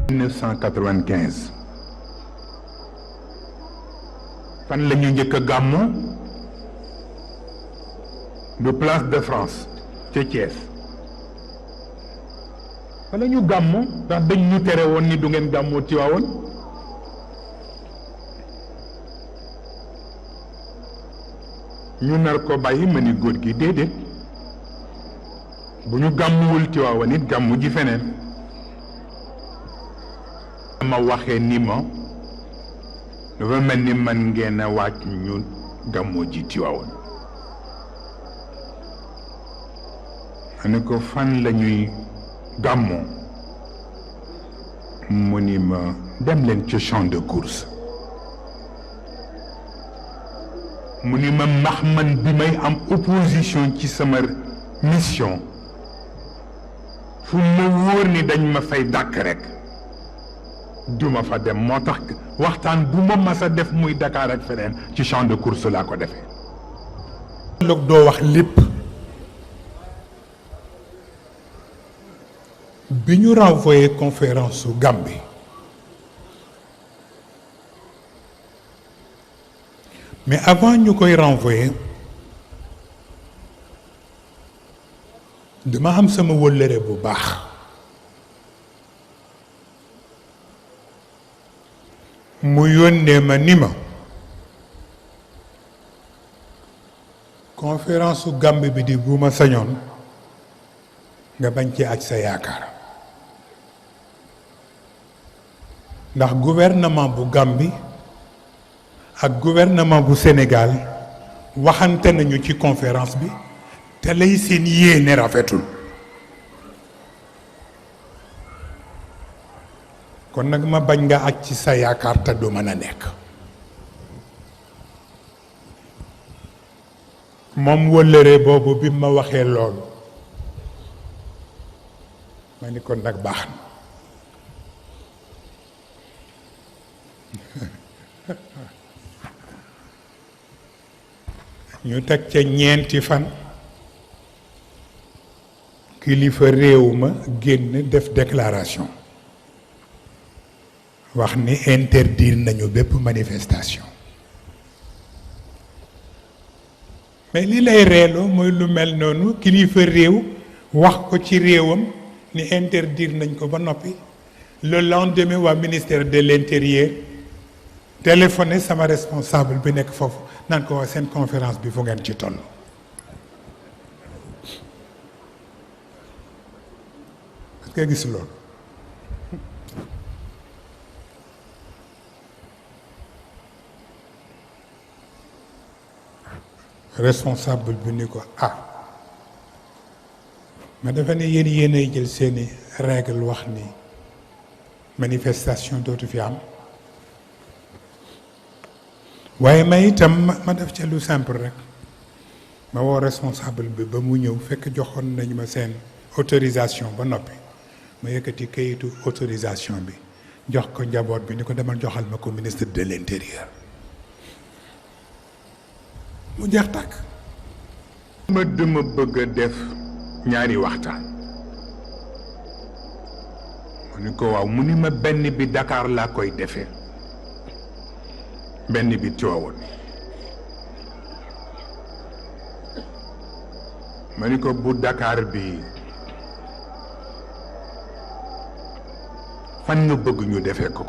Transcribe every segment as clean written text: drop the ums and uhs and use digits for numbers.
1995 fan la ñu njëkk a gàmmu du place de France ca Thiès fa la ñu gàmmu ndax dañ ñu tere woon ni du ngeen gàmmoo Tiwaawoon ñu nar ko bàyyi ma ni góor gi déedéet bu ñu gàmmuwul Tiwaawoon it gàmmu ji feneen ma waxee ni ma dafa mel ni man ngeen a wàcc ñu gàmmoo ji Tiwaawoon ma ne ko fan la ñuy gàmmoo mu ni ma dem leen ci champ de course mu ni ma ndax man bi may am opposition ci sama mission fu ma wóor ni dañ ma fay dàkk rek duma fa dem moo tax waxtaan bu ma mas a def muy Dakar ak feneen ci champ de course laa ko defee. loog doo wax lépp bi ñu renvoyé conférence su Gambie mais avant ñu koy renvoyé dama am sama wëllëre bu baax mu yónnee ma ni ma conférence su Gambie bi di bu ma sañoon nga bañ ci aj sa yaakaar ndax gouvernement bu Gambie ak gouvernement bu Sénégal waxante nañu ci conférence bi te lay seen yéene rafetul kon nag ma bañ nga aj ci sa yaakaar te du mën a nekk moom wëllëre boobu bi ma waxee loolu ma ni kon nag baax na ñu teg ca ñeenti fan kilifa réew ma génn def déclaration wax ni interdire nañu bépp manifestation mais li lay reeloo mooy lu mel noonu kilifa réew wax ko ci réewam ni interdire nañ ko ba noppi le lendemain waa ministère de l'intérieur téléphoné sama responsable bi nekk foofu naan ko waa seen conférence bi fu ngeen ci toll parce que gis loolu responsable bi ni ko ma defe ne yéenay jël seeni règle wax ni manifestation dootu fi am waaye may itam ma def ca lu simple rek ma woo responsable bi ba mu ñëw fekk joxoon nañu ma seen autorisation ba noppi ma yëkkati kayitu autorisation bi jox ko njaboot bi ni ko demal joxal ma ko ministre de l'intérieur mu jeex tàkk ma dama bëgg a def ñaari waxtaan mu ni ko waaw mu ni ma benn bi Dakar laa koy defee benn bi Tiwaawoon ma ni ko bu Dakar bi fan nga bëgg ñu defee ko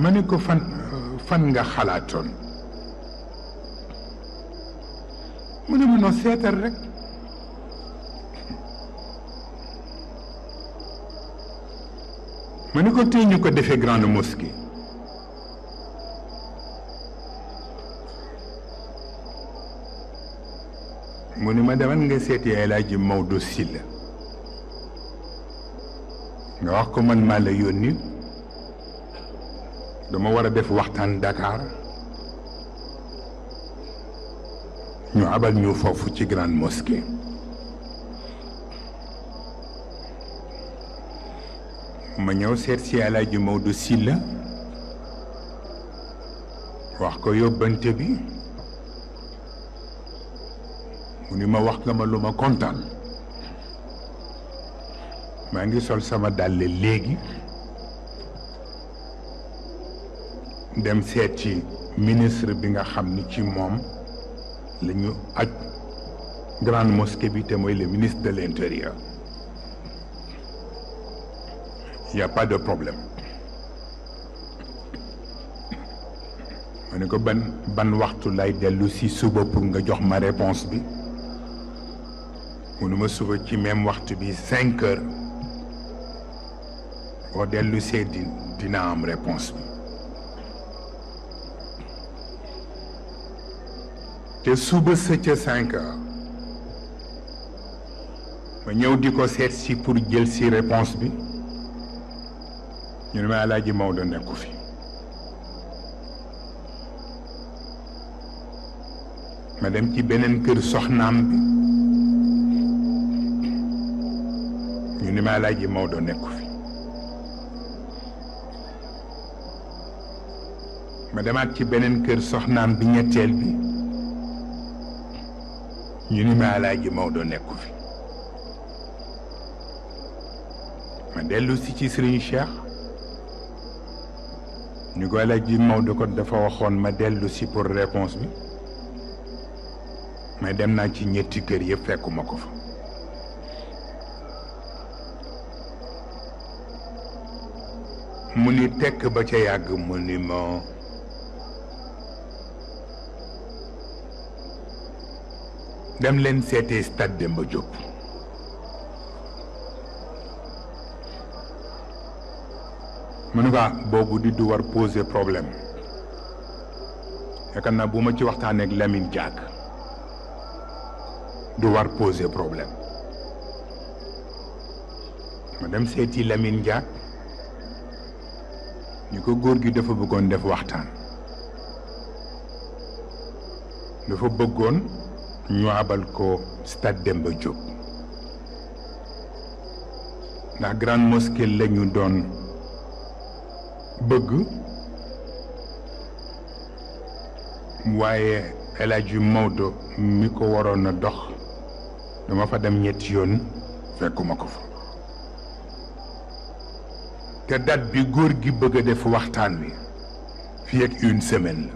ma ni ko fan nga xalaatoon mu ne ma noo seetal rek ma ni ko tey ñu ko defee grande mosquée mu ni ma demal nga seeti El Hadji Maodo Sylla nga wax ko man maa la yónni dama war a def waxtaan Dakar ñu abal ñu foofu ci grande mosquée ma ñëw seet si El Hadji Maodo Sylla wax ko yóbbante bi mu ni ma wax nga ma lu ma kontaan maa ngi sol sama dàll léegi dem seet ci ministre bi nga xam ni ci moom la ñu aj grande mosquée bi te mooy le ministre de l'intérieur. Il n'y a pas de problème. ma ne ko ban waxtu lay dellu si suba pour nga jox ma réponse bi mënuma suba ci même waxtu bi 5 heures boo dellu see dina am réponse bi te suba sa ca 5 heures ma ñëw di ko seet si pour jël si réponse bi ñu ne ma Alaaji Maodo nekku fi ma dem ci beneen kër soxnaam bi ñu ne ma Alaaji Maodo nekku fi ma demaat ci beneen kër soxnaam bi ñetteel bi ñu ni ma Alaaji Maodo nekku fi ma dellu si ci Serigne Cheikh ñu ko Alaaji Maodo ko dafa waxoon ma dellu si pour réponse bi mais dem naa ci ñetti kër yëpp fekkuma ko fa mu ni tekk ba ca yàgg mu ni ma dem leen seetee stade Demba Diop mu ne ko boobu di du war poser problème yaakaar naa bu ma ci waxtaanee ak Lamine Diack du war poser problème ma dem seeti Lamine Diack ñu ko góor gi dafa bëggoon def waxtaan dafa bëggoon ñu abal ko stade Demba Diop ndax grande mosquée la ñu doon bëgg waaye El Hadji Maodo mi ko waroon a dox dama fa dem ñetti yoon fekkuma ko fa te date bi góor gi bëgg a def waxtaan wi fii ak 1 semaine la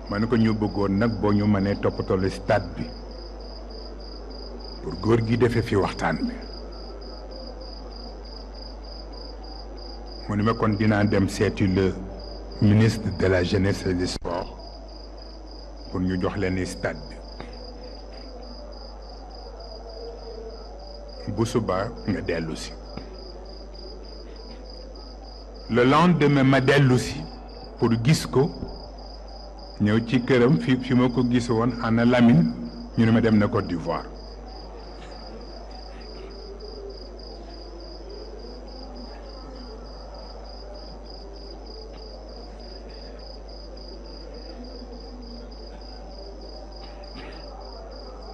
ma ne ko ñu bëggoon nag boo ñu mënee toppatoo le stade bi pour góor gi defee fi waxtaan bi mu ne ma kon dinaa dem seeti le ministre de la jeunesse et des sports pour ñu jox leen stade bi bu subaa nga dellu si le lendemain ma dellu si pour gis ko ñëw ci këram fi ma ko gis woon ana Lamine ñu ne ma dem na Côte d'Ivoire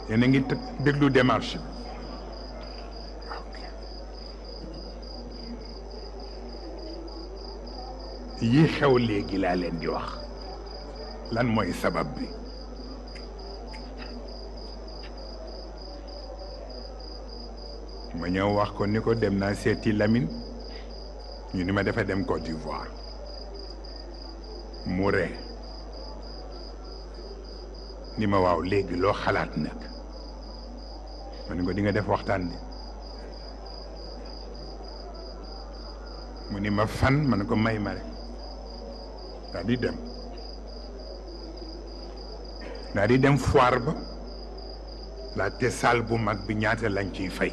yéen a ngi déglu démarche bi yi xew léegi laa leen di wax lan mooy sabab bi ma ñëw wax ko ni ko dem naa seeti Lamine ñu ni ma dafa dem Côte d'Ivoire mu ree ni ma waaw léegi loo xalaat nag ma ni ko di nga def waxtaan bi mu ni ma fan ma ne ko may ma rek daal di dem foire ba laajte salle bu mag bi ñaata lañ ciy fay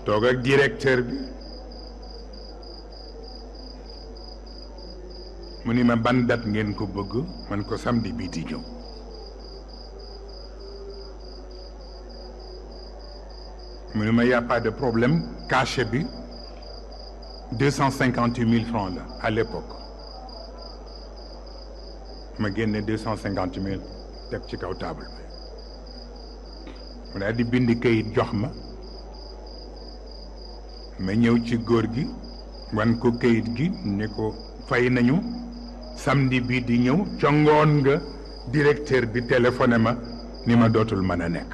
toog ak directeur bi mu ni ma ban date ngeen ko bëgg man ko samedi bii di ñëw mu ni ma y a pas de problème cachet bi 250 000 francs la à l'époque ma génne 250 000 teg ci kaw table bi mu daal di bind kayit jox ma ñëw ci góor gi wan ko kayit gi ni ko fay nañu samedi bii di ñëw ca ngoon nga directeur bi téléphoné ma ni ma dootul mën a nekk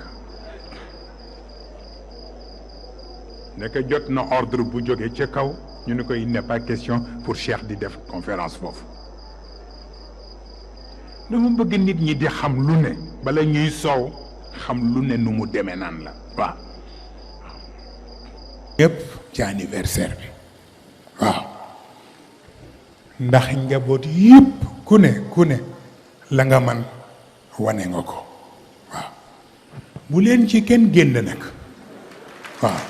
nekk jot na ordre bu jóge ca kaw ñu ne ko il n'est pas question pour Cheikh di def conférence foofu dama bëgg nit ñi di xam lu ne bala ñuy soow xam lu ne nu mu demee naan la waaw yëpp ci anniversaire bi waaw ndax njaboot yëpp ku ne la nga man wane nga ko waaw bu leen ci kenn génn nag waaw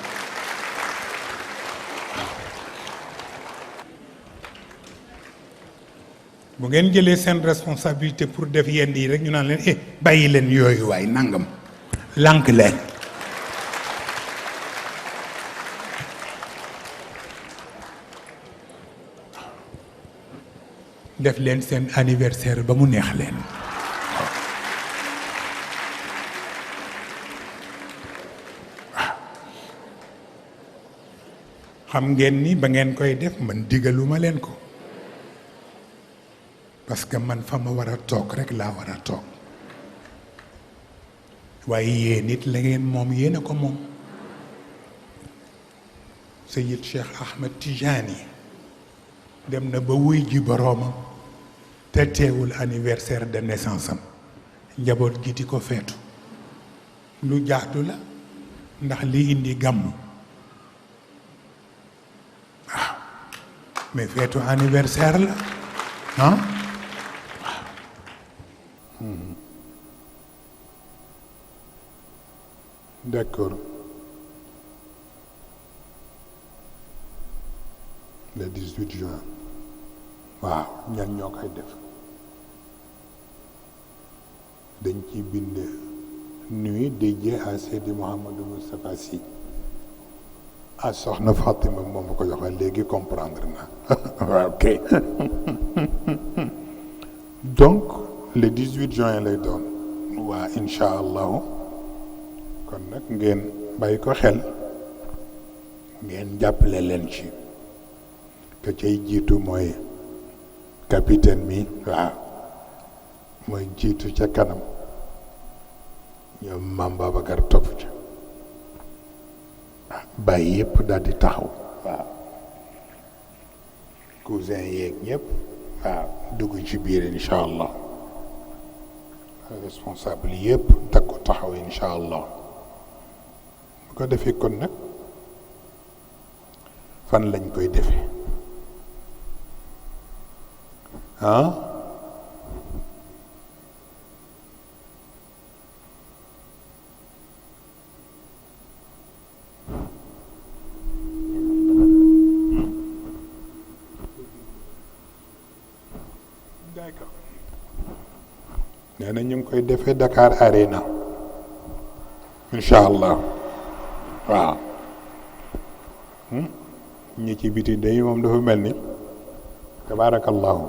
bu ngeen jëlee seen responsabilité pour def yenn yi rek ñu naan leen bàyyi leen yooyu waay nangam lànk leen def leen seen anniversaire ba mu neex leen xam ngeen ni ba ngeen koy def man digaluma leen ko parce que man fa ma war a toog rek laa war a toog waaye yéen it la ngeen moom yéen a ko moom Seyid Cheikh Ahmed Tijani dem na ba wuy ji boroomam te teewul anniversaire de naissance am njaboot gi di ko feetu lu jaadu la ndax li indi gàmmu waaw mais feetu anniversaire la ah d'accord le 18 juin waaw ñan ñoo koy def dañ ci bind nuit dédiée à Seydi Mouhamadou Moustapha Sy ah soxna Fatima moom ma ko joxe léegi comprendre na ok donc le 18 juin lay doon waa incha allahu kon nag ngeen bàyyi ko xel ngeen jàppale leen ci ka cay jiitu mooy capitaine mi waaw mooy jiitu ca kanam ñoom Maam Babacar topp ca bàyyi yëpp daal di taxaw waaw cousin yeeg ñëpp waaw dugg ci biir incha allah responsable yëpp takku taxaw incha allah bu ko defee kon nag fan lañ koy defee ah d'accord nee na ñu ngi koy defee Dakar Arena incha allah waaw ñi ci biti day moom dafa mel ni tabaarakallahu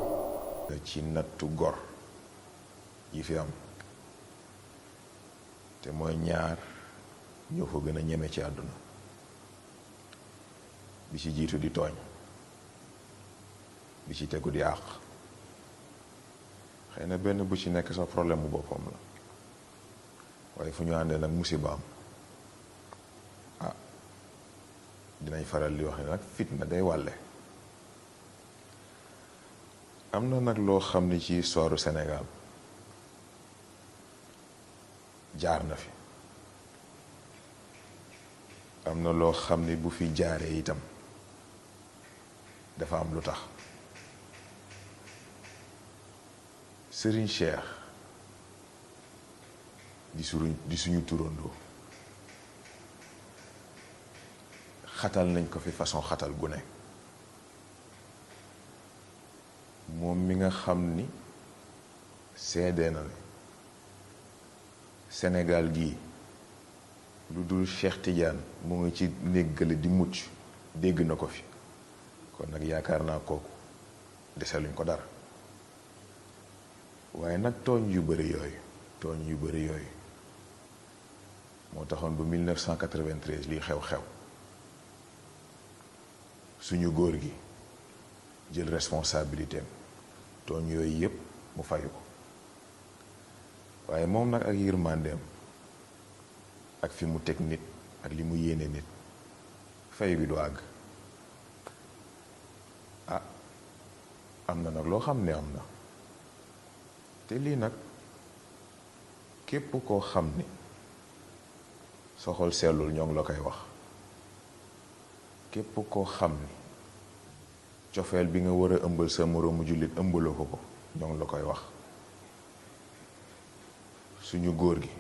ci nattu gor yi fi am te mooy ñaar ñoo fa gën a ñeme ci àdduna bi ci jiitu di tooñ bi ci tegu di àq xëy na benn bu ci nekk sa problème bu boppam la waaye fu ñu àndee nag musiba am ah dinañ faral di wax ne nag fitna day wàlle am na nag loo xam ni ci histoire Sénégal jaar na fi am na loo xam ni bu fi jaaree itam dafa am lu tax Serigne Cheikh di suñu turandoo xatal nañ ko fi façon xatal gu ne moom mi nga xam ni seede na ne Sénégal gii lu dul Cheikh Tidiane mu ngi ci néggale di mucc dégg na ko fi kon nag yaakaar naa kooku deseluñ ko dara waaye nag tooñ yu bëri yooyu moo taxoon ba 1993 lii xew-xew suñu góor gi jël responsabilité am tooñ yooyu yépp mu fayu ko waaye moom nag ak yërmandeem ak fi mu teg nit ak li mu yéene nit fay bi du àgg. ah am na nag loo xam ne am na te lii nag képp koo xam ni sa xol sellul ñoo ngi la koy wax. képp koo xam ni cofeel bi nga war a ëmbal sa moroomu jullit ëmbaloo ko ñoo ngi la koy wax. suñu góor gi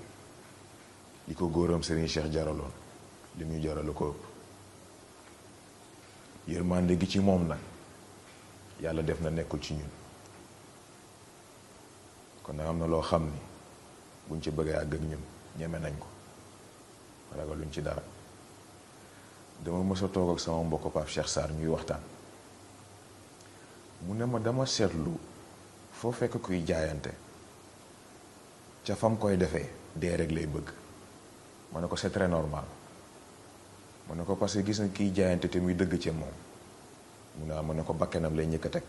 li ko góoram Serigne Cheikh jaraloon li muy jaralu ko ëpp. yërmande gi ci moom nag yàlla def na nekkul ci ñun kon nag am na loo xam ni buñ ci bëggee àgg ak ñun ñeme nañ ko ragaluñ ci dara. dama mës a toog ak sama mbokk Pape Cheikh Sarr ñuy waxtaan mu ne ma dama seetlu foo fekk kuy jaayante ca fam koy defee dee rek lay bëgg. ma ne ko c'est très normal. ma ne ko parce que gis na kiy jaayante te muy dëgg ci moom mu ne ma ne ko bakkenam lay ñëkk a teg.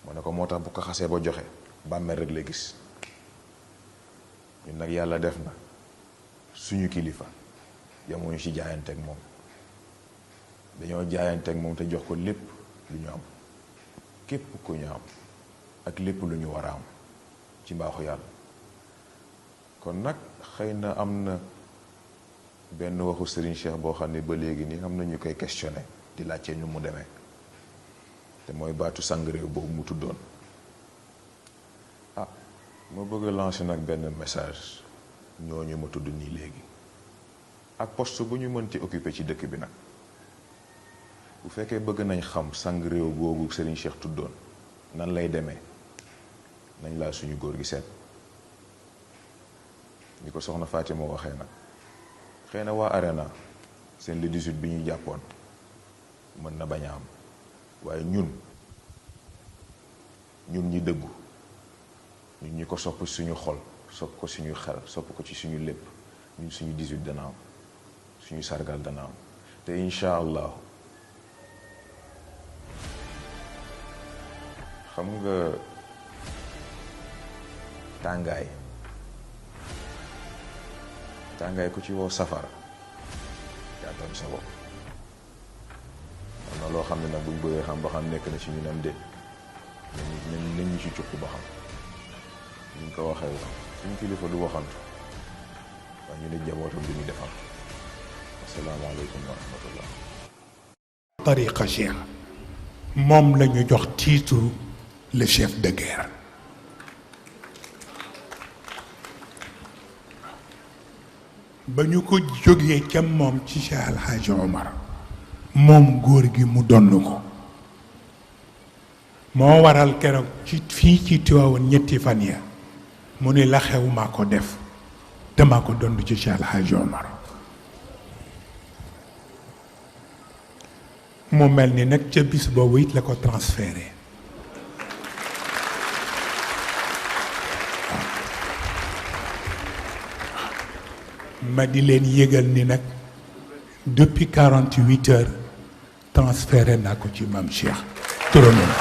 ma ne ko moo tax bu ko xasee ba joxe bàmmeel rek lay gis. ñun nag yàlla def na suñu kilifa yamuñu ci jaayanteeg moom dañoo jaayanteeg moom te jox ko lépp lu ñu am képp ku ñu am ak lépp lu ñu war a am ci mbaaxu yàlla. kon nag xëy na am na benn waxu Serigne Cheikh boo xam ne ba léegi nii am na ñu koy questionné di laajte ñu mu demee te mooy baatu sang réew boobu mu tuddoon. ah ma bëgg a lancer nag benn message ñooñu ma tudd nii léegi. ak poste bu ñu mënti occupé ci dëkk bi nag bu fekkee bëgg nañ xam sang réew googu Serigne Cheikh tuddoon nan lay demee nañ laa suñu góor gi seet. ni ko soxna Fatima waxee nag xëy na waa Arena seen le 18 bi ñu jàppoon mën na bañ a am waaye ñun ñi dëggu ñun ñi ko sopp suñu xol sopp ko suñu xel sopp ko ci suñu lépp ñun suñu 18 dana am. suñu sargal dana am te incha allah xam nga tàngaay ku ci woo safara yaa doon sa bopp. am na loo xam ne nag buñ bëggee xam ba xam nekk na ci ñu nam déet nañ ñu ci cukk ba xam ñu ko waxee woon suñu kilifa du waxantu waaye ñu ne jabootam du ñu defal. asalaamaaleykum wa rahmatullah. tariqa cheikh moom la ñu jox titre le chef de guerre. ba ñu ko jógee ca moom ci Cheikh El Hadj Omar moom góor gi mu donn ko moo waral keroog ci fii ci Tiwaawan ñetti fan ya mu ni la xew maa ko def te maa ko donn ci Cheikh El Hadj Omar. mu mel ni nag ca bis boobu it la ko transféré. ma di leen yëgal ni nag depuis 48 heures transféré naa ko ci Mame Cheikh turandoom.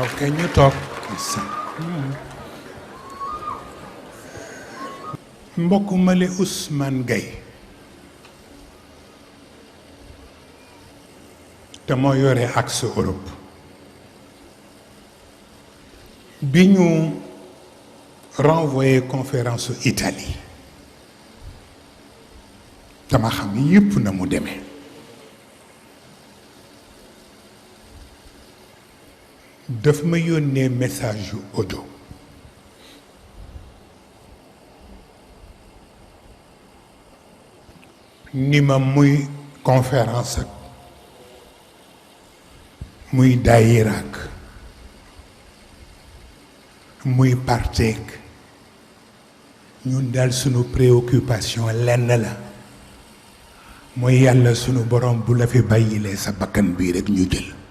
ok ñu toog. mbokk male Ousmane Gaye te moo yore axe Europe bi ñu renvoyé conférence Italie dama xam yépp na mu demee daf ma yónnee message yu audio ni ma muy conférence ak muy daayira ak muy parteek ñun daal sunu préoccupation lenn la mooy yàlla sunu borom bu la fi bàyyilee sa bakkan bii rek ñu jël